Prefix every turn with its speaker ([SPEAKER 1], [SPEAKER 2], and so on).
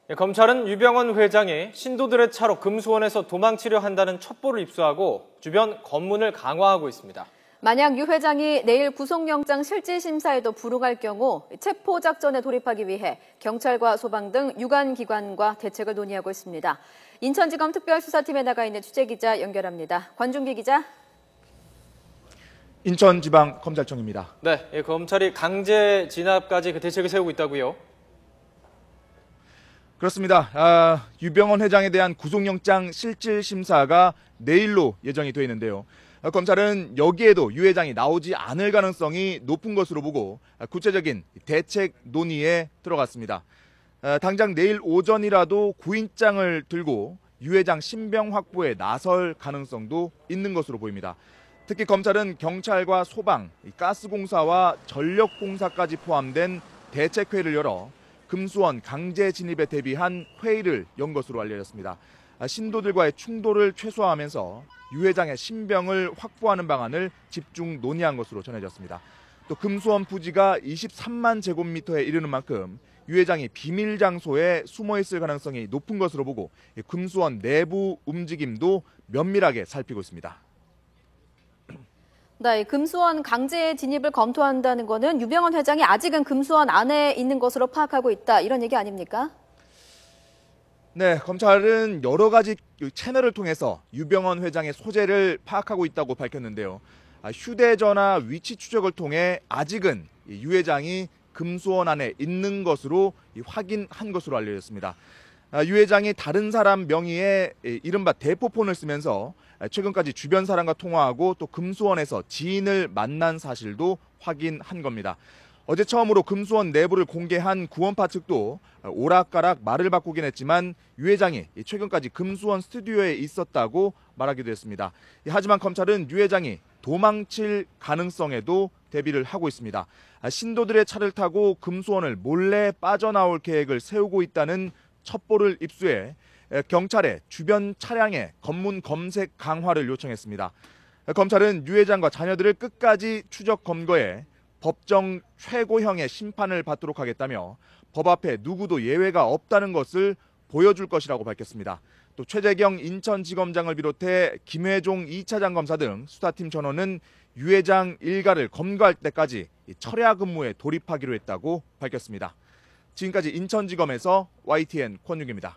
[SPEAKER 1] 검찰은 유병헌 회장이 신도들의 차로 금수원에서 도망치려 한다는 첩보를 입수하고 주변 검문을 강화하고 있습니다.
[SPEAKER 2] 만약 유 회장이 내일 구속영장 실질심사에도 불응할 경우 체포작전에 돌입하기 위해 경찰과 소방 등 유관기관과 대책을 논의하고 있습니다. 인천지검 특별수사팀에 나가 있는 취재기자 연결합니다. 권준기 기자.
[SPEAKER 3] 인천지방검찰청입니다.
[SPEAKER 1] 네, 검찰이 강제 진압까지 대책을 세우고 있다고요?
[SPEAKER 3] 그렇습니다. 유병헌 회장에 대한 구속영장 실질심사가 내일로 예정이 되어 있는데요. 검찰은 여기에도 유 회장이 나오지 않을 가능성이 높은 것으로 보고 구체적인 대책 논의에 들어갔습니다. 당장 내일 오전이라도 구인장을 들고 유 회장 신병 확보에 나설 가능성도 있는 것으로 보입니다. 특히 검찰은 경찰과 소방, 가스공사와 전력공사까지 포함된 대책회의를 열어 금수원 강제 진입에 대비한 회의를 연 것으로 알려졌습니다. 신도들과의 충돌을 최소화하면서 유 회장의 신병을 확보하는 방안을 집중 논의한 것으로 전해졌습니다. 또 금수원 부지가 23만 제곱미터에 이르는 만큼 유 회장이 비밀 장소에 숨어 있을 가능성이 높은 것으로 보고 금수원 내부 움직임도 면밀하게 살피고 있습니다.
[SPEAKER 2] 네, 금수원 강제 진입을 검토한다는 것은 유병헌 회장이 아직은 금수원 안에 있는 것으로 파악하고 있다, 이런 얘기 아닙니까?
[SPEAKER 3] 네, 검찰은 여러 가지 채널을 통해서 유병헌 회장의 소재를 파악하고 있다고 밝혔는데요. 휴대전화 위치 추적을 통해 아직은 유 회장이 금수원 안에 있는 것으로 확인한 것으로 알려졌습니다. 유 회장이 다른 사람 명의의 이른바 대포폰을 쓰면서 최근까지 주변 사람과 통화하고 또 금수원에서 지인을 만난 사실도 확인한 겁니다. 어제 처음으로 금수원 내부를 공개한 구원파 측도 오락가락 말을 바꾸긴 했지만 유 회장이 최근까지 금수원 스튜디오에 있었다고 말하기도 했습니다. 하지만 검찰은 유 회장이 도망칠 가능성에도 대비를 하고 있습니다. 신도들의 차를 타고 금수원을 몰래 빠져나올 계획을 세우고 있다는 첩보를 입수해 경찰에 주변 차량의 검문 검색 강화를 요청했습니다. 검찰은 유 회장과 자녀들을 끝까지 추적 검거해 법정 최고형의 심판을 받도록 하겠다며 법 앞에 누구도 예외가 없다는 것을 보여줄 것이라고 밝혔습니다. 또 최재경 인천지검장을 비롯해 김회종 2차장 검사 등 수사팀 전원은 유 회장 일가를 검거할 때까지 철야 근무에 돌입하기로 했다고 밝혔습니다. 지금까지 인천지검에서 YTN 권윤기입니다.